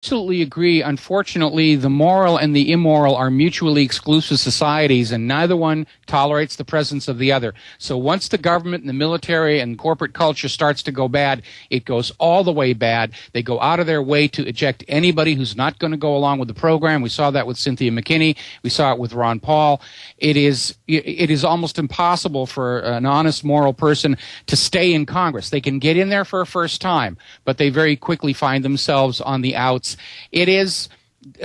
Absolutely agree. Unfortunately, the moral and the immoral are mutually exclusive societies, and neither one tolerates the presence of the other. So once the government and the military and corporate culture starts to go bad, it goes all the way bad. They go out of their way to eject anybody who's not going to go along with the program. We saw that with Cynthia McKinney. We saw it with Ron Paul. It is almost impossible for an honest, moral person to stay in Congress. They can get in there for a first time, but they very quickly find themselves on the outs. It is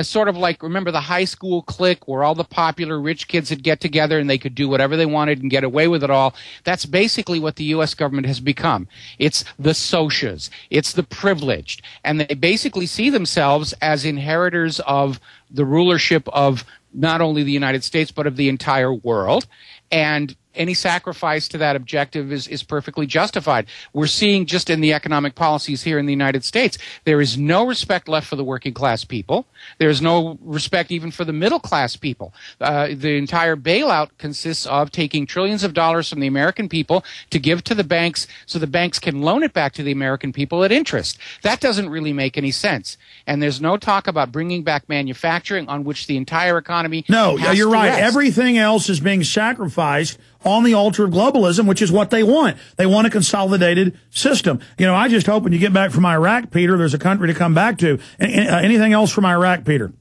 sort of like, remember the high school clique where all the popular rich kids would get together and they could do whatever they wanted and get away with it all? That's basically what the U.S. government has become. It's the socias. It's the privileged. And they basically see themselves as inheritors of the rulership of not only the United States, but of the entire world. And any sacrifice to that objective is perfectly justified. We're seeing just in the economic policies here in the United States, there is no respect left for the working class people. There is no respect even for the middle class people. The entire bailout consists of taking trillions of dollars from the American people to give to the banks so the banks can loan it back to the American people at interest. That doesn't really make any sense. And there's no talk about bringing back manufacturing on which the entire economy has you're to right. rest. Everything else is being sacrificed on the altar of globalism, which is what they want. They want a consolidated system. You know, I just hope when you get back from Iraq, Peter, there's a country to come back to. Anything else from Iraq, Peter?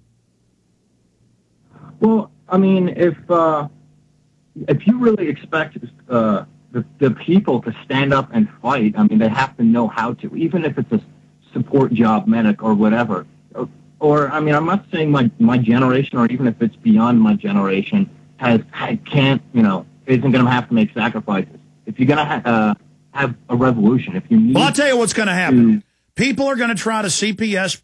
Well, I mean, if you really expect the people to stand up and fight, I mean, they have to know how to, even if it's a support job, medic, or whatever. Or I mean, I'm not saying my generation, or even if it's beyond my generation, isn't going to have to make sacrifices. If you're going to have a revolution, if you need... Well, I'll tell you what's going to happen. People are going to try to CPS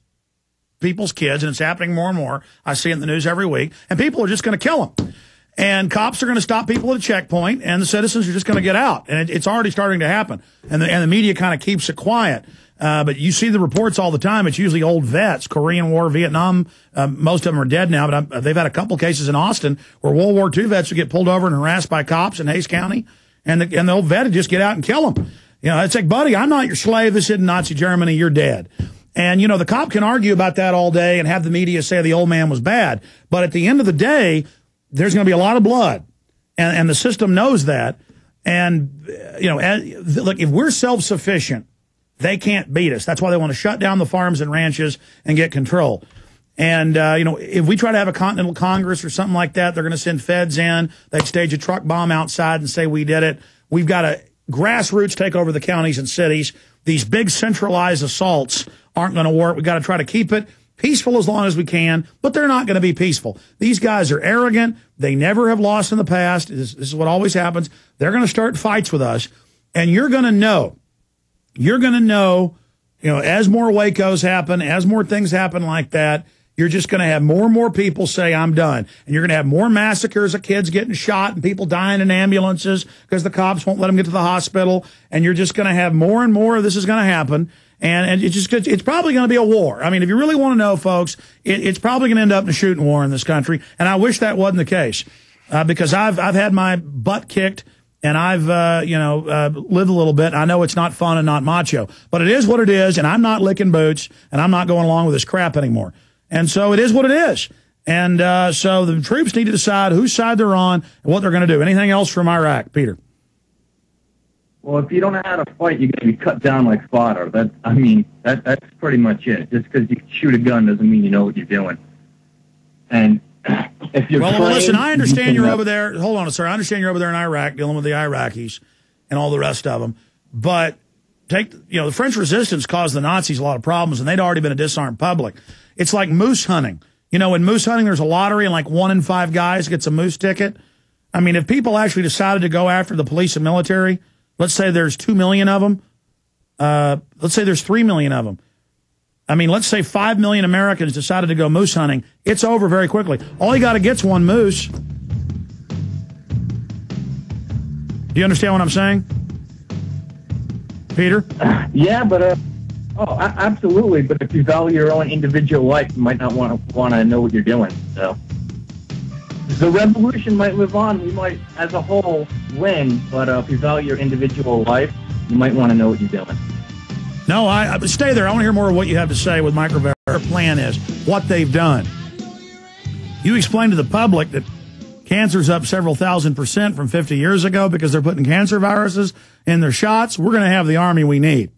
people's kids, and it's happening more and more. I see it in the news every week. And people are just going to kill them. And cops are going to stop people at a checkpoint, and the citizens are just going to get out. And it's already starting to happen. And the media kind of keeps it quiet. But you see the reports all the time. It's usually old vets, Korean War, Vietnam. Most of them are dead now, but they've had a couple cases in Austin where World War II vets would get pulled over and harassed by cops in Hays County, and the old vet would just get out and kill them. You know, it's like, buddy, I'm not your slave. This isn't Nazi Germany. You're dead. And, you know, the cop can argue about that all day and have the media say the old man was bad. But at the end of the day, there's going to be a lot of blood. And the system knows that. And, you know, look, if we're self-sufficient, they can't beat us. That's why they want to shut down the farms and ranches and get control. And, you know, if we try to have a Continental Congress or something like that, they're going to send feds in. They'd stage a truck bomb outside and say we did it. We've got to grassroots take over the counties and cities. These big centralized assaults aren't going to work. We've got to try to keep it peaceful as long as we can, but they're not going to be peaceful. These guys are arrogant. They never have lost in the past. This is what always happens. They're going to start fights with us, and you're going to know. You're going to know, you know, as more Wacos happen, as more things happen like that, you're just going to have more and more people say, I'm done. And you're going to have more massacres of kids getting shot and people dying in ambulances because the cops won't let them get to the hospital. And you're just going to have more and more of this is going to happen. And it's probably going to be a war. I mean, if you really want to know, folks, it's probably going to end up in a shooting war in this country. And I wish that wasn't the case, because I've had my butt kicked. And I've, lived a little bit. I know it's not fun and not macho, but it is what it is. And I'm not licking boots, and I'm not going along with this crap anymore. And so it is what it is. And so the troops need to decide whose side they're on and what they're going to do. Anything else from Iraq, Peter? Well, if you don't know how to fight, you're going to be cut down like fodder. That's pretty much it. Just because you shoot a gun doesn't mean you know what you're doing. And if you're well, listen, I understand you're over there. Hold on, sir. I understand you're over there in Iraq dealing with the Iraqis and all the rest of them. But the French resistance caused the Nazis a lot of problems, and they'd already been a disarmed public. It's like moose hunting. You know, in moose hunting, there's a lottery, and like 1 in 5 guys gets a moose ticket. I mean, if people actually decided to go after the police and military, let's say there's 2 million of them. Let's say there's 3 million of them. I mean, let's say 5 million Americans decided to go moose hunting. It's over very quickly. All you got to get's one moose. Do you understand what I'm saying, Peter? Yeah, but absolutely. But if you value your own individual life, you might not want to know what you're doing. So the revolution might live on. We might, as a whole, win. But if you value your individual life, you might want to know what you're doing. No, stay there. I want to hear more of what you have to say with Mike Rivero. their plan is, what they've done. You explain to the public that cancer's up several thousand% from 50 years ago because they're putting cancer viruses in their shots. We're going to have the army we need.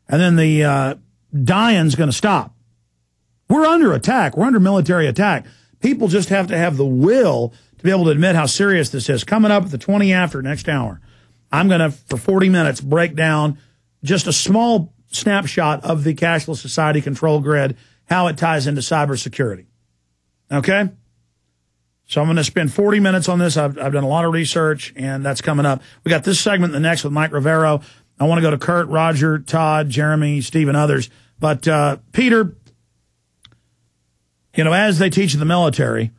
And then the dying's going to stop. We're under attack. We're under military attack. People just have to have the will to be able to admit how serious this is. Coming up at the 20 after next hour, I'm going to, for 40 minutes, break down just a small snapshot of the cashless society control grid, how it ties into cybersecurity. Okay? So I'm going to spend 40 minutes on this. I've done a lot of research, and that's coming up. We got this segment in the next with Mike Rivero. I want to go to Kurt, Roger, Todd, Jeremy, Steve, and others. But, Peter, you know, as they teach in the military,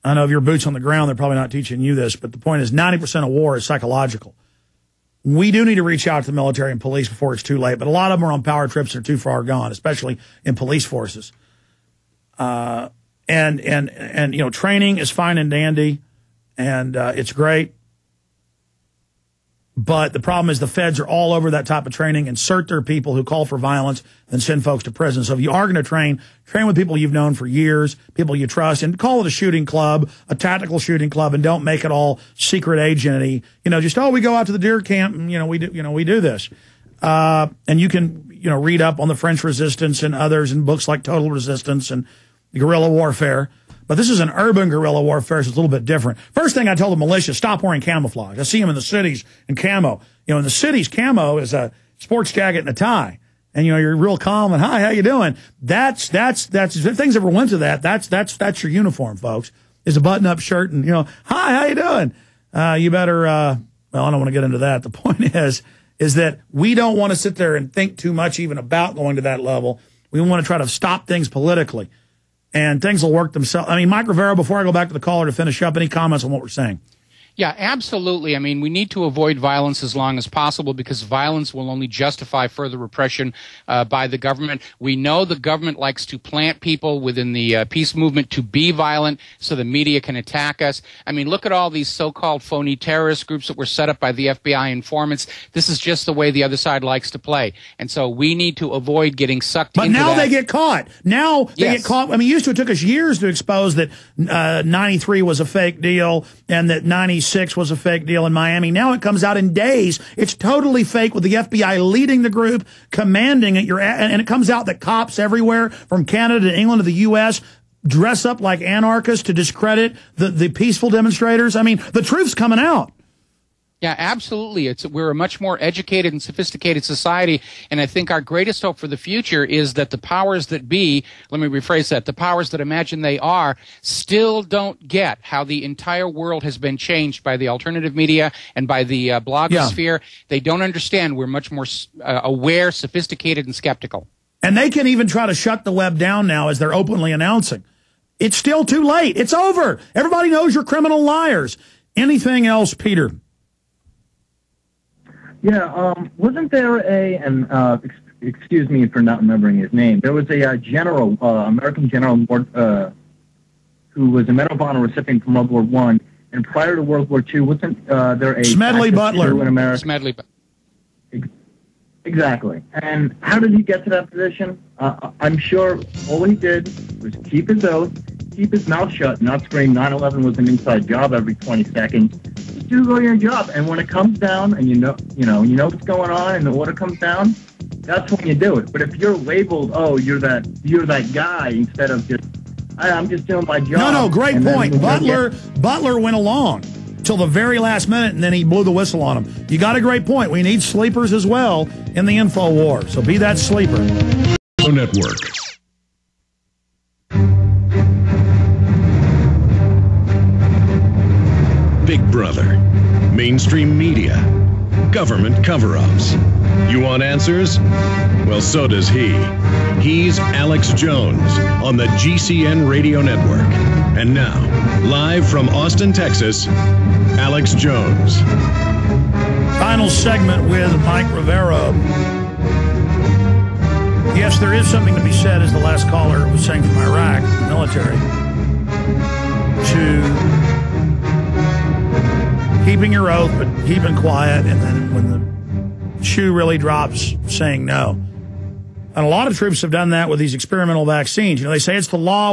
I know if you're boots on the ground, they're probably not teaching you this, but the point is 90% of war is psychological. We do need to reach out to the military and police before it's too late, but a lot of them are on power trips and are too far gone, especially in police forces. And you know, training is fine and dandy, and it's great. But the problem is the feds are all over that type of training, insert their people who call for violence, and send folks to prison. So if you are going to train with people you've known for years, people you trust, and call it a shooting club, a tactical shooting club, and don't make it all secret agenty. You know, just, we go out to the deer camp and, we do this. And you can, read up on the French resistance and others in books like Total Resistance and Guerrilla Warfare. But this is an urban guerrilla warfare, so it's a little bit different. First thing I told the militia, stop wearing camouflage. I see them in the cities in camo. In the cities, camo is a sports jacket and a tie. And, you're real calm and, hi, how you doing? That's, if things ever went to that, that's your uniform, folks, is a button-up shirt and, hi, how you doing? You better, I don't want to get into that. The point is that we don't want to sit there and think too much even about going to that level. We want to try to stop things politically. And things will work themselves. I mean, Mike Rivero, before I go back to the caller to finish up, any comments on what we're saying? Yeah, absolutely. I mean, we need to avoid violence as long as possible because violence will only justify further repression by the government. We know the government likes to plant people within the peace movement to be violent so the media can attack us. I mean, look at all these so-called phony terrorist groups that were set up by the FBI informants. This is just the way the other side likes to play. And so we need to avoid getting sucked into that. But now they get caught. Now they get caught. I mean, it took us years to expose that 93 was a fake deal and that 96 was a fake deal in Miami. Now it comes out in days. It's totally fake with the FBI leading the group, commanding it. And it comes out that cops everywhere from Canada to England to the U.S. dress up like anarchists to discredit the peaceful demonstrators. I mean, the truth's coming out. Yeah, absolutely. We're a much more educated and sophisticated society, and I think our greatest hope for the future is that the powers that be, let me rephrase that, the powers that imagine they are, still don't get how the entire world has been changed by the alternative media and by the blogosphere. Yeah. They don't understand we're much more aware, sophisticated, and skeptical. And they can even try to shut the web down now as they're openly announcing. It's still too late. It's over. Everybody knows you're criminal liars. Anything else, Peter? Yeah, wasn't there excuse me for not remembering his name, there was a general, American general, who was a Medal of Honor recipient from World War I, and prior to World War II, wasn't there a... Smedley Butler. In America? Smedley Butler. Exactly. And how did he get to that position? I'm sure all he did was keep his oath, keep his mouth shut, not scream 9/11 was an inside job every 20 seconds. Do your job, and when it comes down, and you know what's going on, and the order comes down, that's when you do it. But if you're labeled, you're that guy, instead of just, I'm just doing my job. No, great point. Butler went along till the very last minute, and then he blew the whistle on him. You got a great point. We need sleepers as well in the info war. So be that sleeper. Network. Big Brother, mainstream media, government cover-ups. You want answers? Well, so does he. He's Alex Jones on the GCN Radio Network. And now, live from Austin, Texas, Alex Jones. Final segment with Mike Rivero. Yes, there is something to be said, as the last caller was saying from Iraq, the military, to keeping your oath, but keeping quiet, and then when the shoe really drops, saying no. And a lot of troops have done that with these experimental vaccines. You know, they say it's the law.